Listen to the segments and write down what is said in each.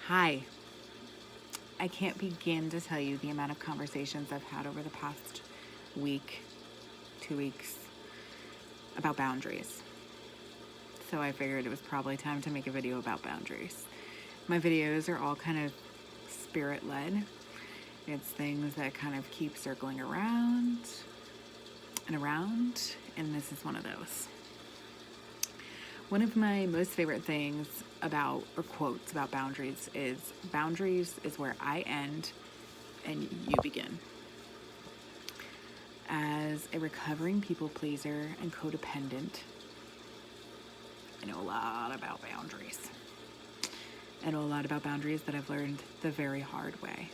Hi. I can't begin to tell you the amount of conversations I've had over the past week, 2 weeks, about boundaries. So I figured it was probably time to make a video about boundaries. My videos are all kind of spirit-led. It's things that kind of keep circling around and around, and this is one of those. One of my most favorite things about, or quotes about boundaries is where I end and you begin. As a recovering people pleaser and codependent, I know a lot about boundaries. I know a lot about boundaries that I've learned the very hard way.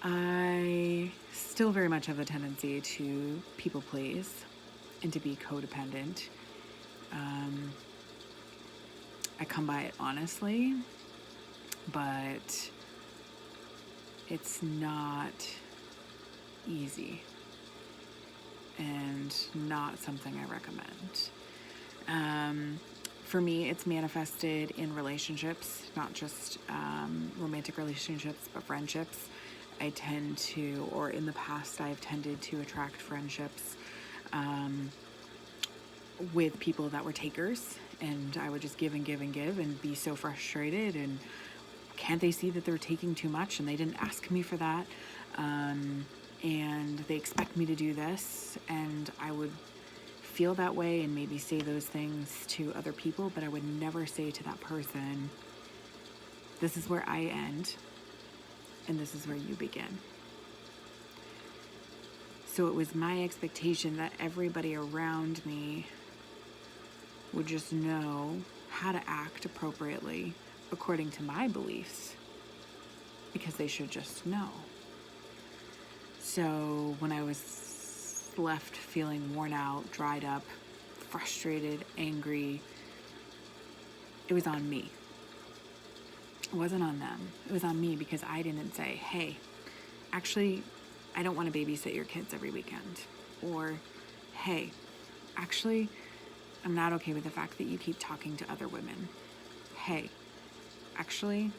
I still very much have a tendency to people please and to be codependent. I come by it honestly, but it's not easy and not something I recommend. For me, it's manifested in relationships, not just romantic relationships, but friendships. I tend to, or in the past, I've tended to attract friendships with people that were takers, and I would just give and give and give and be so frustrated, and can't they see that they're taking too much and they didn't ask me for that, and they expect me to do this, and I would feel that way and maybe say those things to other people, but I would never say to that person, this is where I end and this is where you begin. So it was my expectation that everybody around me would just know how to act appropriately according to my beliefs, because they should just know. So when I was left feeling worn out, dried up, frustrated, angry, it was on me. It wasn't on them. It was on me because I didn't say, hey, actually, I don't want to babysit your kids every weekend. Or, hey, actually, I'm not okay with the fact that you keep talking to other women. Hey, actually,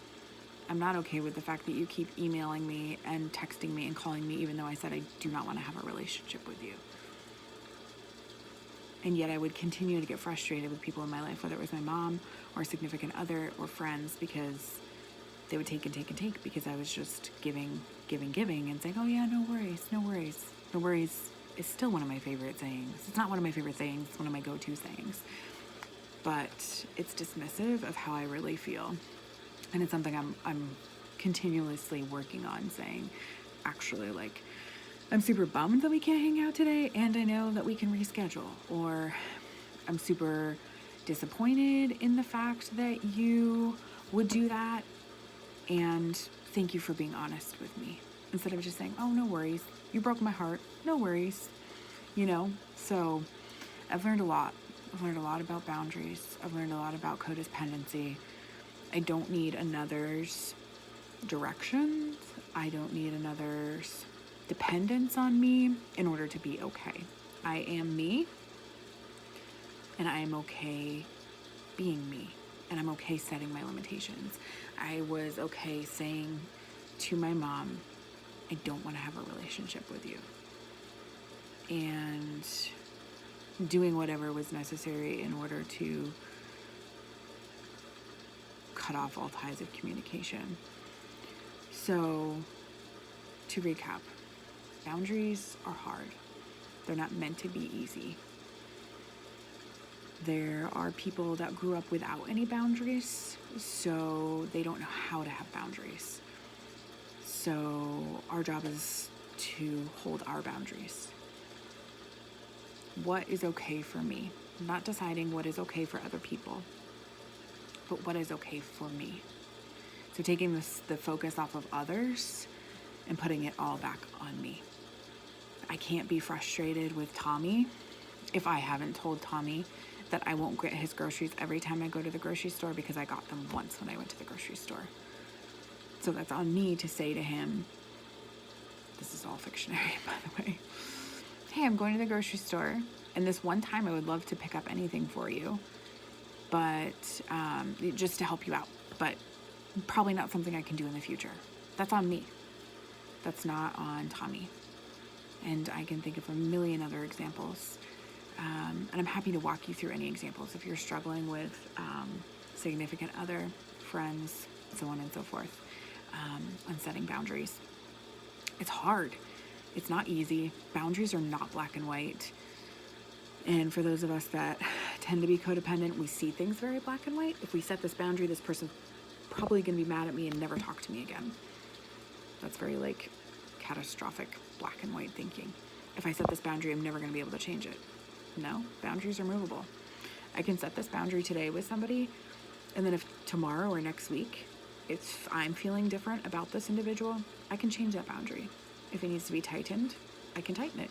I'm not okay with the fact that you keep emailing me and texting me and calling me, even though I said I do not want to have a relationship with you. And yet I would continue to get frustrated with people in my life, whether it was my mom or a significant other or friends, because they would take and take and take, because I was just giving and saying, oh yeah, no worries. No worries is still one of my favorite sayings. It's not one of my favorite sayings, it's one of my go-to sayings. But it's dismissive of how I really feel. And it's something I'm continuously working on, saying, actually, like, I'm super bummed that we can't hang out today, and I know that we can reschedule. Or I'm super disappointed in the fact that you would do that, and thank you for being honest with me. Instead of just saying, oh, no worries, you broke my heart, no worries, So I've learned a lot. I've learned a lot about boundaries. I've learned a lot about codependency. I don't need another's directions. I don't need another's dependence on me in order to be okay. I am me, and I am okay being me, and I'm okay setting my limitations. I was okay saying to my mom, I don't want to have a relationship with you, and doing whatever was necessary in order to cut off all ties of communication. So, to recap, boundaries are hard. They're not meant to be easy. There are people that grew up without any boundaries, so they don't know how to have boundaries. So our job is to hold our boundaries. What is okay for me? Not deciding what is okay for other people, but what is okay for me. So taking the focus off of others and putting it all back on me. I can't be frustrated with Tommy if I haven't told Tommy that I won't get his groceries every time I go to the grocery store, because I got them once when I went to the grocery store. So that's on me to say to him, this is all fictionary, by the way, hey, I'm going to the grocery store, and this one time I would love to pick up anything for you, but just to help you out. but probably not something I can do in the future. That's on me. That's not on Tommy. And I can think of a million other examples. And I'm happy to walk you through any examples if you're struggling with significant other, friends, so on and so forth, on setting boundaries. It's hard. It's not easy. Boundaries are not black and white. And for those of us that tend to be codependent, we see things very black and white. If we set this boundary, this person's probably going to be mad at me and never talk to me again. That's very like catastrophic black and white thinking. If I set this boundary, I'm never going to be able to change it. No, boundaries are movable. I can set this boundary today with somebody, and then if tomorrow or next week, if I'm feeling different about this individual, I can change that boundary. If it needs to be tightened, I can tighten it.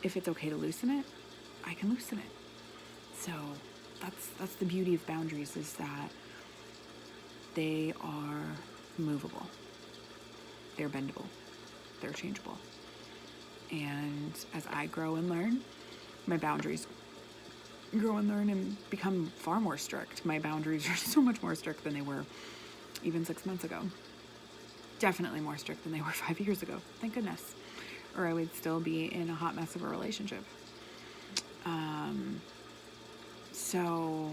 If it's okay to loosen it, I can loosen it. So that's the beauty of boundaries, is that they are movable. They're bendable. They're changeable. And as I grow and learn, my boundaries grow and learn and become far more strict. My boundaries are so much more strict than they were even 6 months ago. Definitely more strict than they were 5 years ago. Thank goodness. Or I would still be in a hot mess of a relationship. So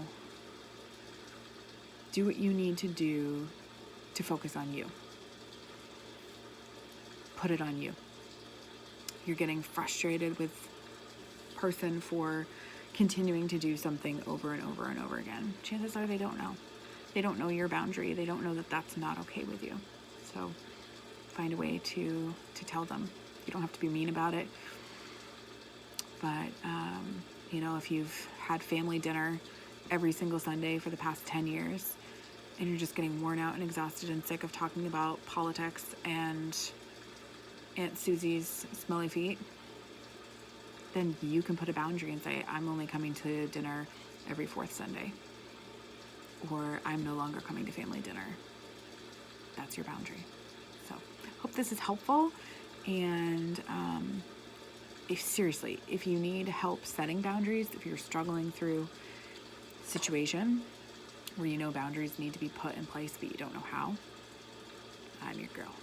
do what you need to do to focus on you. Put it on you. You're getting frustrated with person for continuing to do something over and over and over again. Chances are they don't know. They don't know your boundary. They don't know that that's not okay with you. So find a way to tell them. You don't have to be mean about it. But, if you've had family dinner every single Sunday for the past 10 years and you're just getting worn out and exhausted and sick of talking about politics and Aunt Susie's smelly feet, then you can put a boundary and say, I'm only coming to dinner every fourth Sunday. Or I'm no longer coming to family dinner. That's your boundary. So hope this is helpful. And if you need help setting boundaries, if you're struggling through a situation where you know boundaries need to be put in place but you don't know how, I'm your girl.